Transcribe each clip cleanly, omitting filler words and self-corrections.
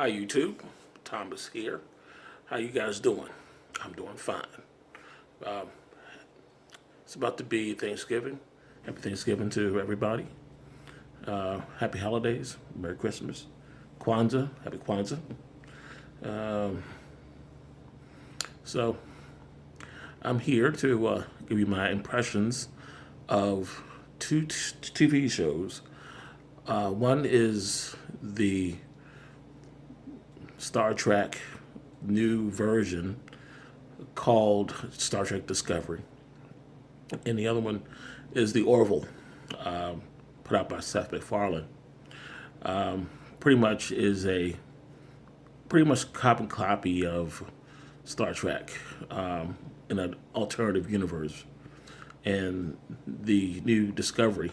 Hi YouTube, Thomas here. How you guys doing? I'm doing fine. Um, it's about to be Thanksgiving. Happy Thanksgiving to everybody. Happy holidays. Merry Christmas. Kwanzaa. Happy Kwanzaa. Um, so I'm here to give you my impressions of two TV shows. One is the Star Trek new version called Star Trek Discovery, and the other one is the Orville, put out by Seth MacFarlane. Pretty much is a pretty much carbon copy of Star Trek in an alternative universe, and the new Discovery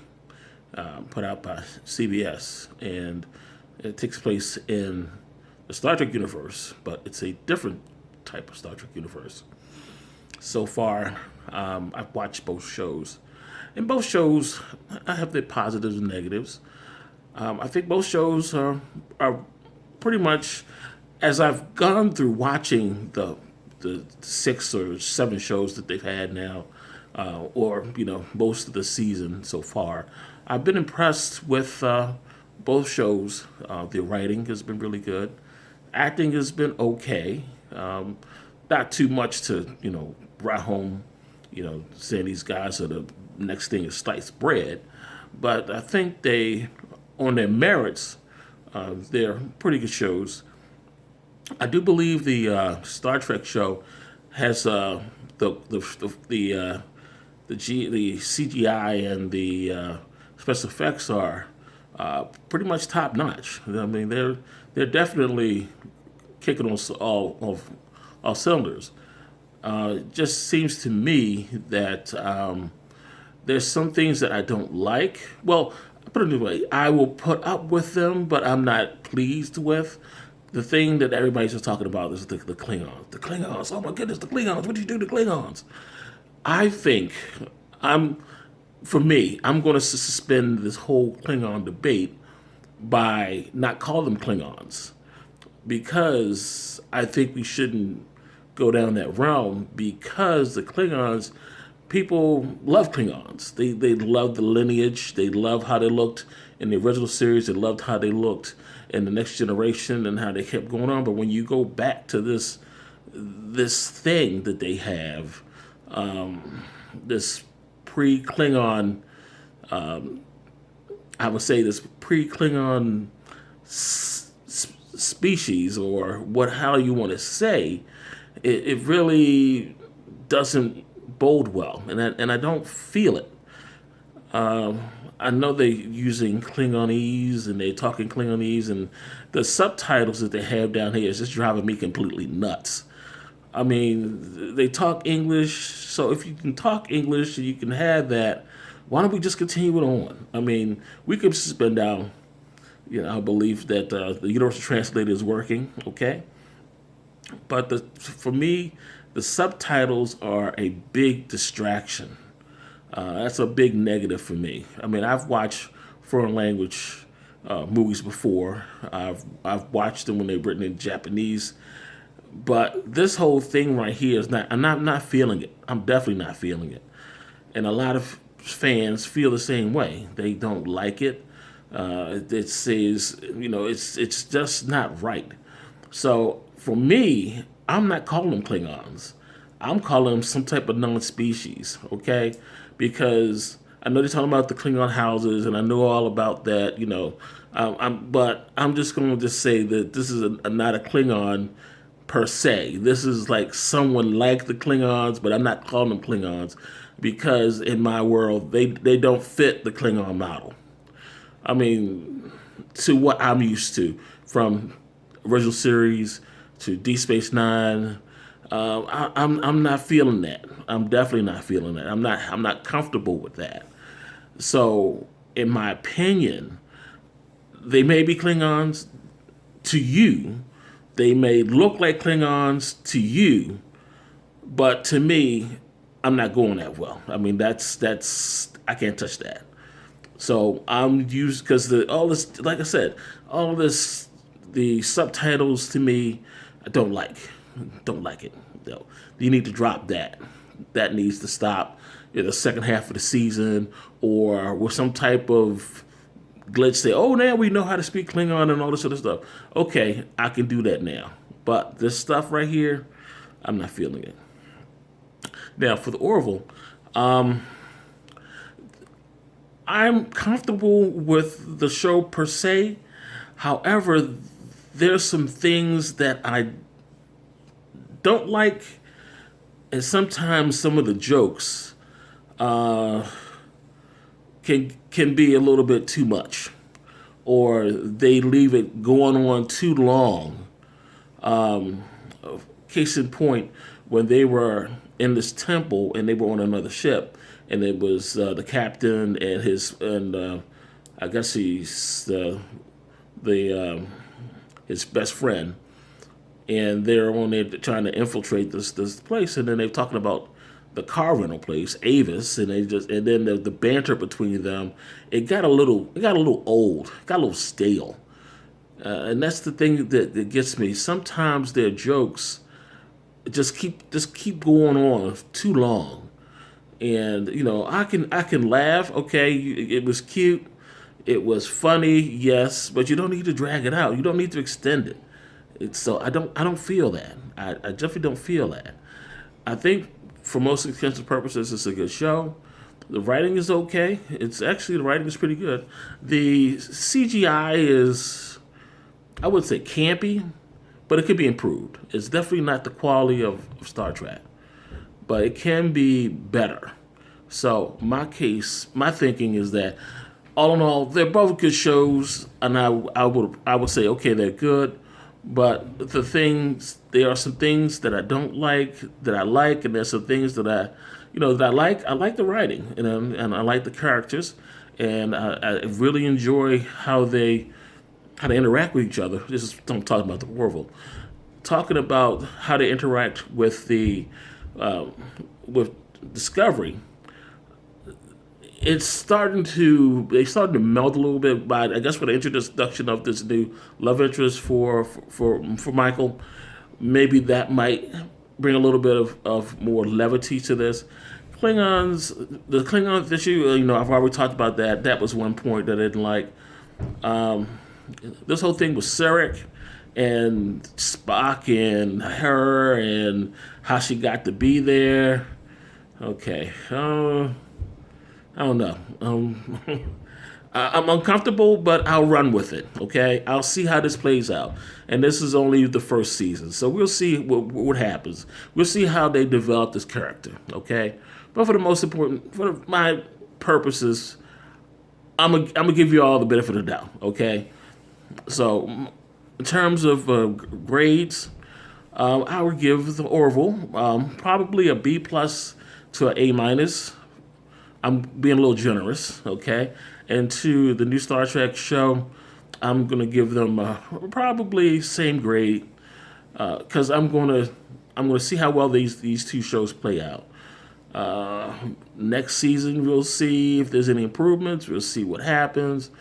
put out by CBS, and it takes place in the Star Trek universe, but it's a different type of Star Trek universe. So far, I've watched both shows. And both shows I have their positives and negatives. I think both shows are pretty much, as I've gone through watching the 6 or 7 shows that they've had now, or most of the season so far, I've been impressed with both shows. The writing has been really good. Acting has been okay. Not too much to write home, saying these guys are the next thing is sliced bread. But I think they, on their merits, they're pretty good shows. I do believe the Star Trek show has the CGI and the special effects are pretty much top notch. I mean, they're definitely kicking on all cylinders. It just seems to me that there's some things that I don't like. Well, put it anyway, I will put up with them, but I'm not pleased with. The thing that everybody's just talking about is the Klingons. The Klingons. Oh my goodness, the Klingons. What did you do to Klingons? I think for me, I'm going to suspend this whole Klingon debate by not calling them Klingons, because I think we shouldn't go down that realm, because the Klingons, people love Klingons. They love the lineage. They love how they looked in the original series. They loved how they looked in the Next Generation and how they kept going on. But when you go back to this thing that they have, this pre-Klingon, I would say this pre-Klingon species, or how you want to say, it really doesn't bode well, and I don't feel it. I know they're using Klingonese and they're talking Klingonese, and the subtitles that they have down here is just driving me completely nuts. I mean, they talk English, so if you can talk English and you can have that, why don't we just continue it on? I mean, we could suspend our, our belief that the universal translator is working, okay? But for me, the subtitles are a big distraction. That's a big negative for me. I mean, I've watched foreign language movies before. I've watched them when they're written in Japanese. But this whole thing right here is not. I'm not feeling it. I'm definitely not feeling it. And a lot of fans feel the same way. They don't like it. It says, it's just not right. So for me, I'm not calling them Klingons. I'm calling them some type of non-species, okay? Because I know they're talking about the Klingon houses, and I know all about that, but I'm just going to say that this is not a Klingon per se. This is like someone like the Klingons, but I'm not calling them Klingons, because in my world, they don't fit the Klingon model. I mean, to what I'm used to, from original series to Deep Space Nine, I'm not feeling that. I'm definitely not feeling that. I'm not comfortable with that. So, in my opinion, they may be Klingons to you. They may look like Klingons to you, but to me, I'm not going that well. I mean, that's I can't touch that. So I'm used, because all this, like I said, all of this The subtitles to me, I don't like. Don't like it. No. You need to drop that. That needs to stop in the second half of the season, or with some type of glitch say, oh, now we know how to speak Klingon and all this other stuff. Okay, I can do that now. But this stuff right here, I'm not feeling it. Now, for the Orville, I'm comfortable with the show per se. However, there's some things that I don't like, and sometimes some of the jokes can be a little bit too much, or they leave it going on too long. Case in point, when they were in this temple and they were on another ship, and it was the captain and I guess he's his best friend, and they're on there trying to infiltrate this place, and then they're talking about the car rental place, Avis, and then the banter between them, it got a little old, got a little stale, and that's the thing that gets me. Sometimes their jokes just keep going on too long, and I can laugh. Okay, it was cute, it was funny, yes, but you don't need to drag it out. You don't need to extend it. So I don't feel that. I definitely don't feel that. I think for most intents and purposes, it's a good show. The writing is okay. The writing is pretty good. The CGI is, I would say, campy, but it could be improved. It's definitely not the quality of Star Trek, but it can be better. So my thinking is that all in all, they're both good shows, and I would say okay, they're good. But there are some things that I don't like that I like, and there's some things that that I like. I like the writing, and I like the characters, and I really enjoy how they interact with each other. This is I'm talking about the Orville, talking about how they interact with with Discovery. They started to melt a little bit by, I guess, with the introduction of this new love interest for Michael. Maybe that might bring a little bit of more levity to this. The Klingons issue, I've already talked about that. That was one point that I didn't like. This whole thing with Sarek and Spock and her and how she got to be there. Okay. I don't know. I'm uncomfortable, but I'll run with it. Okay, I'll see how this plays out, and this is only the first season, so we'll see what happens. We'll see how they develop this character. Okay, but for the most important, for my purposes, I'm gonna give you all the benefit of the doubt. Okay, so in terms of grades, I would give the Orville probably a B plus to an A minus. I'm being a little generous, okay? And to the new Star Trek show, I'm going to give them probably same grade, because I'm going to see how well these two shows play out. Next season, we'll see if there's any improvements. We'll see what happens.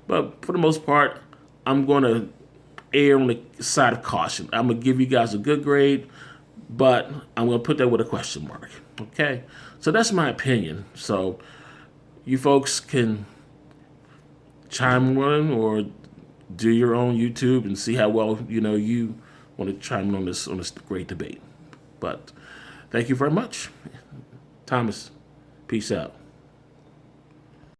But for the most part, I'm going to err on the side of caution. I'm going to give you guys a good grade, but I'm going to put that with a question mark, okay? So that's my opinion. So you folks can chime in or do your own YouTube and see how well you want to chime in on this great debate. But thank you very much, Thomas. Peace out.